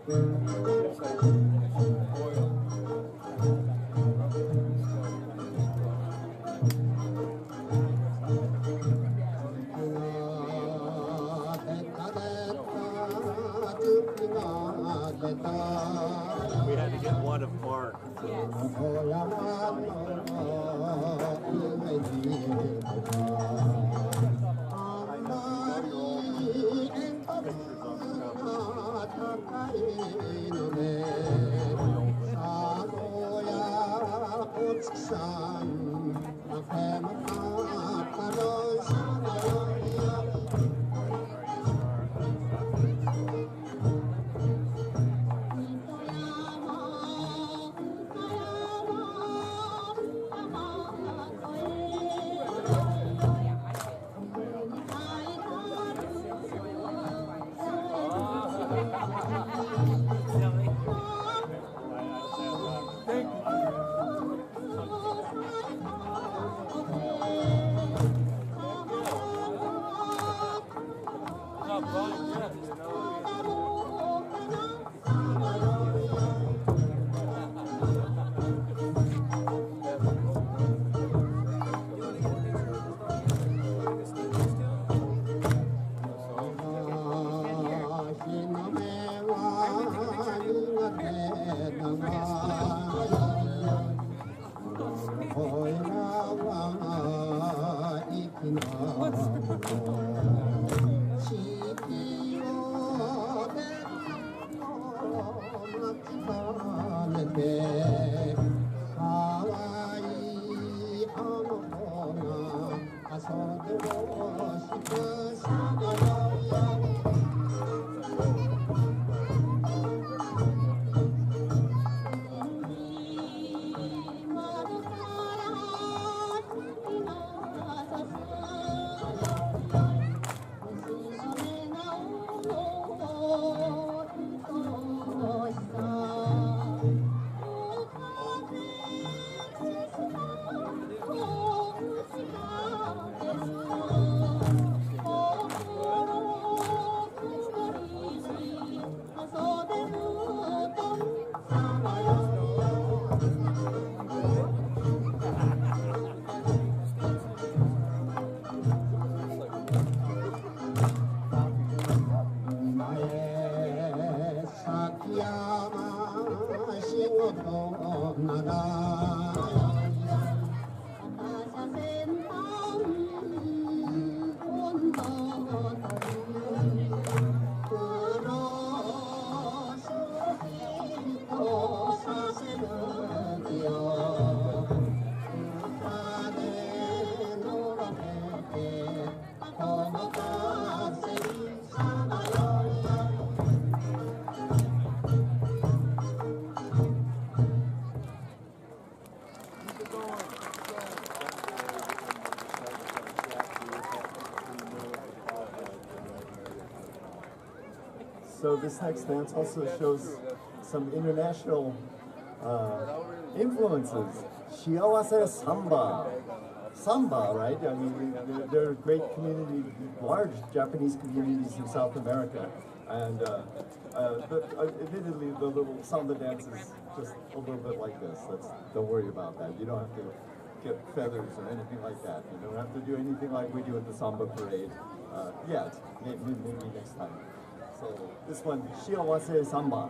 We had to get one of Mark. So this next dance also shows some international influences. Shiawase samba, right? I mean, there are great community, large Japanese communities in South America, and but admittedly, the little samba dance is just a little bit like this. Don't worry about that. You don't have to get feathers or anything like that. You don't have to do anything like we do at the samba parade yet. Maybe next time. So this one, Shiawase Samba.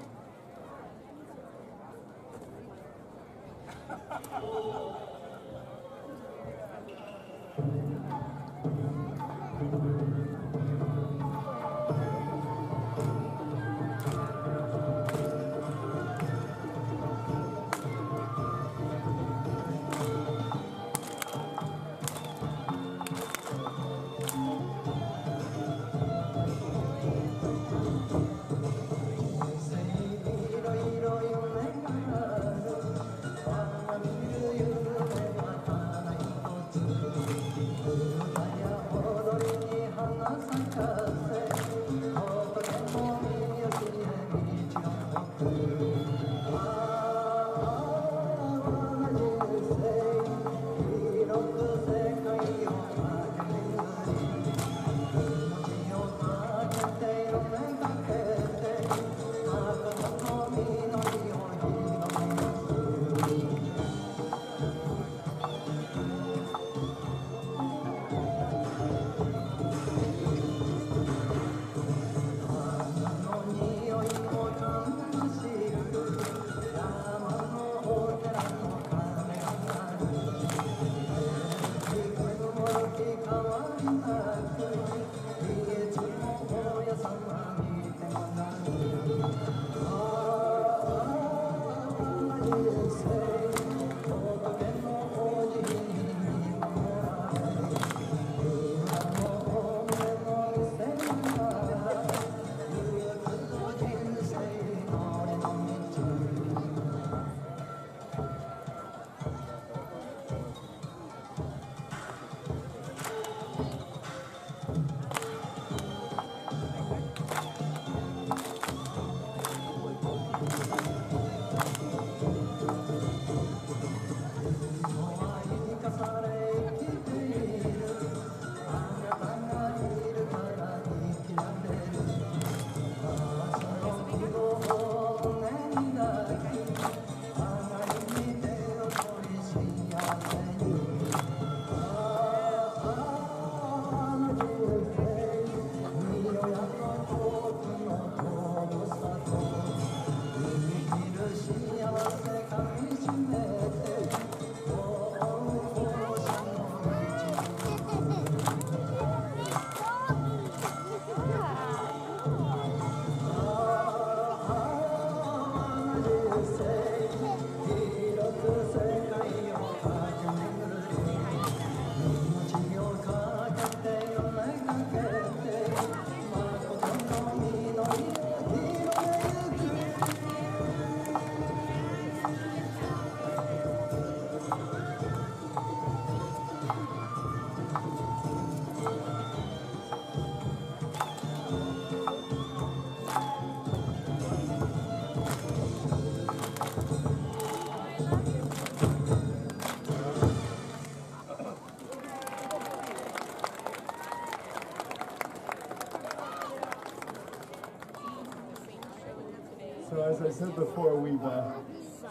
So as I said before, we've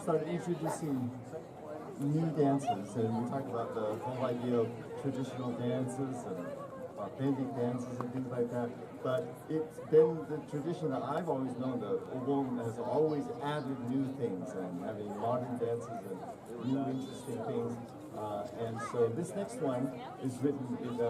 started introducing new dances, and we talked about the whole idea of traditional dances and authentic dances and things like that. But it's been the tradition that I've always known. The Obon has always added new things and having modern dances and new interesting things. And so this next one is written in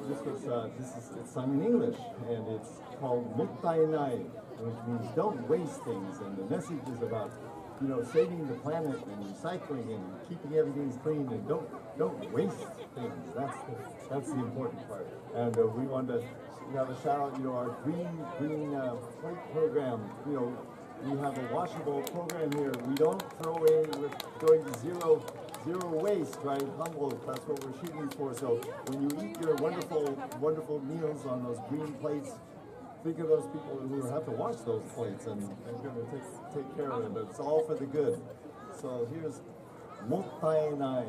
it's sung in English, and it's called Mottainai, which means don't waste things. And the message is about, you know, saving the planet and recycling and keeping everything clean, and don't waste things. That's the important part. And we want to have a shout out, you know, our green plate program. You know, we have a washable program here. We don't throw away. We're going to zero waste, right? Humboldt, that's what we're shooting for. So when you eat your wonderful meals on those green plates, think of those people who have to wash those plates, and they're going to take care of it. But it's all for the good. So here's Mottainai.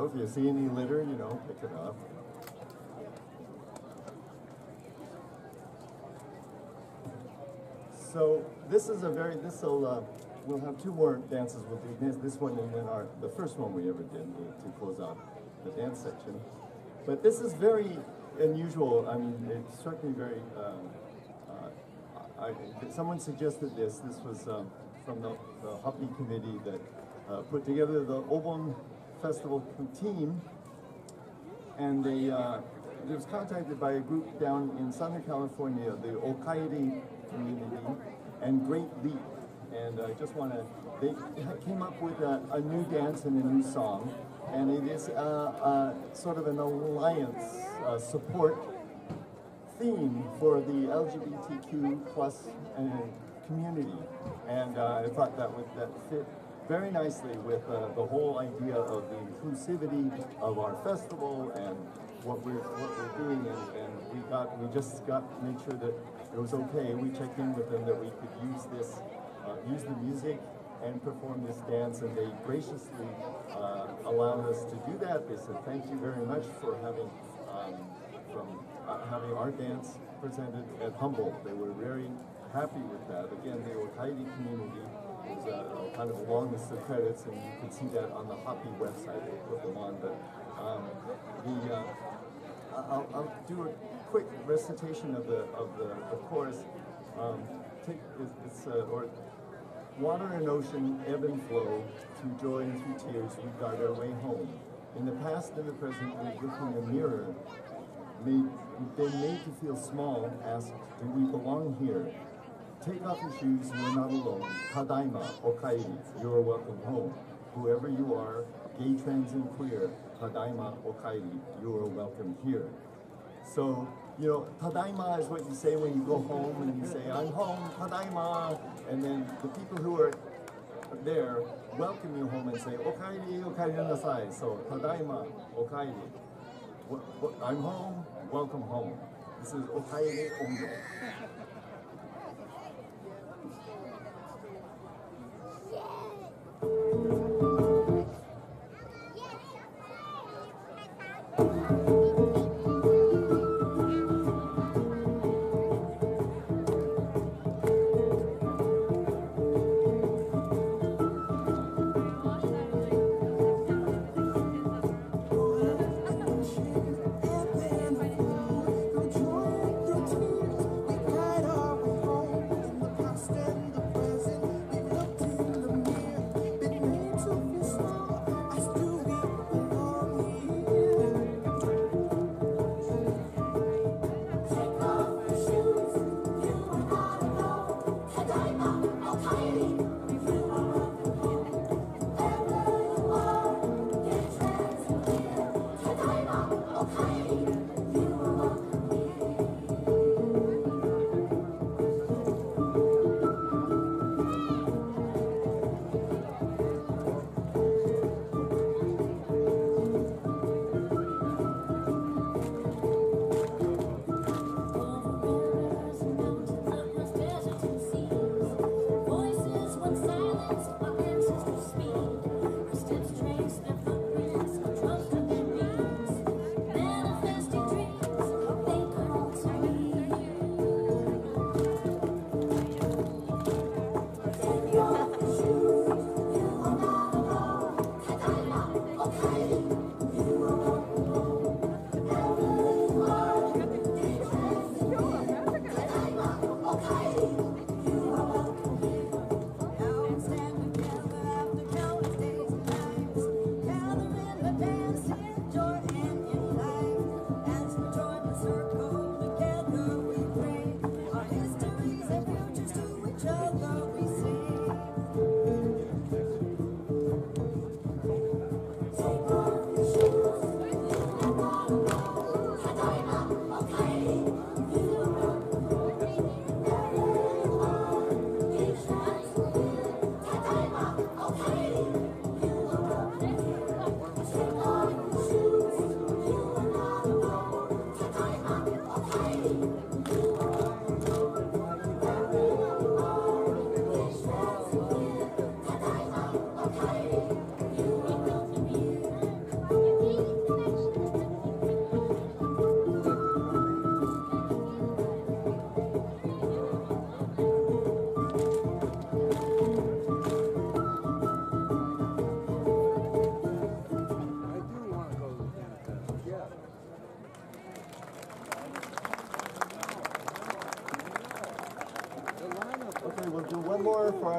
'If you see any litter, you know, pick it up. So this will we'll have two more dances. We'll do this one and then the first one we ever did to close out the dance section. But this is very unusual. I mean, it struck me very. Someone suggested this. This was from the Happy Committee that put together the Obon Festival team, and they was contacted by a group down in Southern California, the Okairi community, and Great Leap. And I just want to, they came up with a new dance and a new song, and it is sort of an alliance support theme for the LGBTQ plus community. And I thought that fit very nicely with the whole idea of the inclusivity of our festival and what we're doing, and we just got to make sure that it was okay. We checked in with them that we could use this, use the music and perform this dance, and they graciously allowed us to do that. They said thank you very much for having having our dance presented at Humboldt. They were very happy with that. Again, the Okairi community is kind of a long list of credits, and you can see that on the Hoppy website. They put them on, but I'll do a quick recitation of the chorus. Water and ocean ebb and flow, through joy and through tears we guard our way home. In the past and the present we look in the mirror, been made to feel small, asked, do we belong here? Take off your shoes, you're not alone. Tadaima, okairi, you are welcome home. Whoever you are, gay, trans, and queer, tadaima, okairi, you are welcome here. So, you know, tadaima is what you say when you go home and you say, I'm home, tadaima. And then the people who are there welcome you home and say, okairi, okairi nasai. So, tadaima, okairi. I'm home, welcome home. This is okairi ondo. We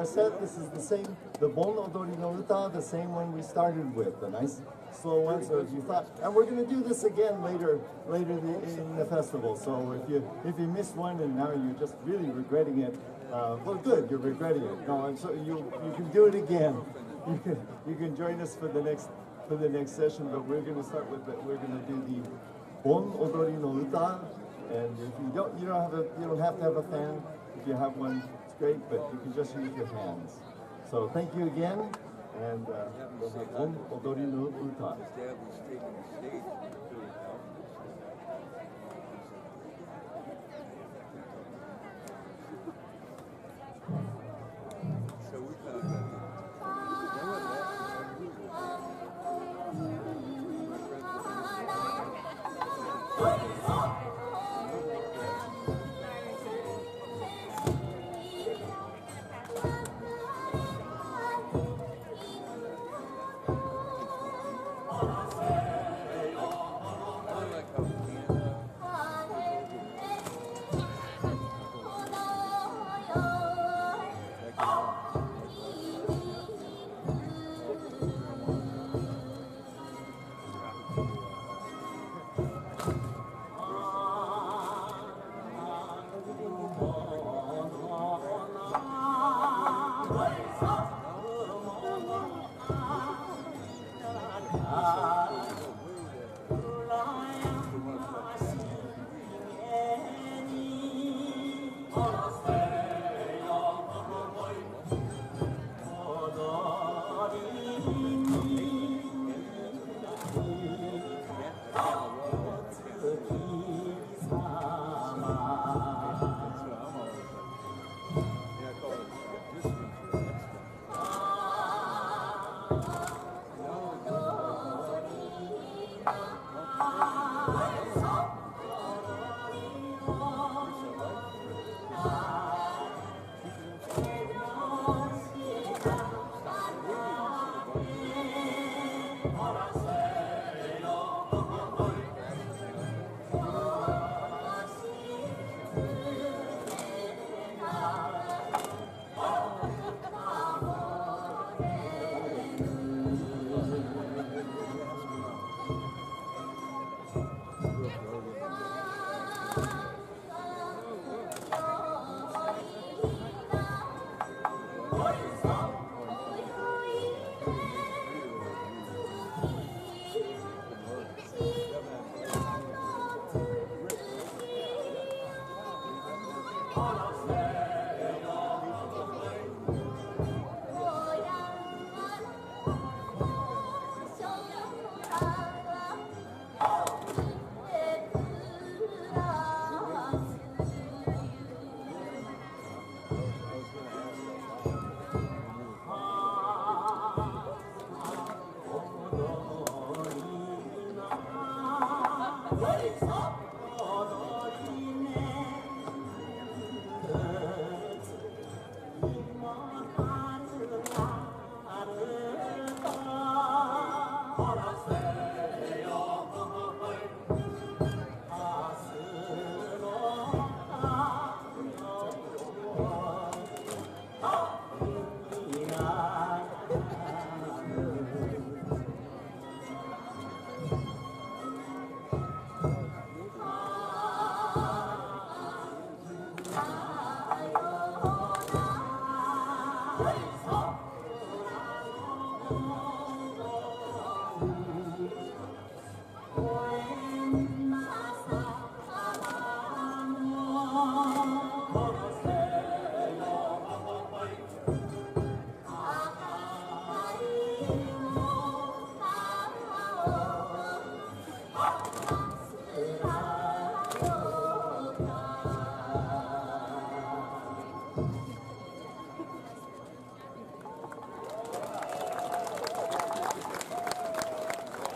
our set. This is the same, the Bon Odori no Uta, the same one we started with, the nice slow one. So if you thought, and we're going to do this again later in the festival. So if you missed one and now you're just really regretting it, well, good, you're regretting it. No, and so you can do it again. You can join us for the next session. But we're going to start with we're going to do the Bon Odori no Uta. And if you don't have to have a fan. If you have one, it's great, but you can just use your hands. So thank you again, and we'll have Bon Odori no Uta.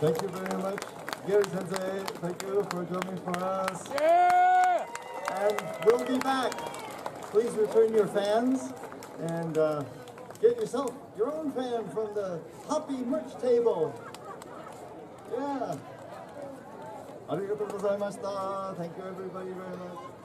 Thank you very much, Gary Sensei. Thank you for coming for us. Yeah! And we'll be back. Please return your fans and get yourself your own fan from the Happy Merch Table. Yeah. ありがとうございました. Thank you everybody very much.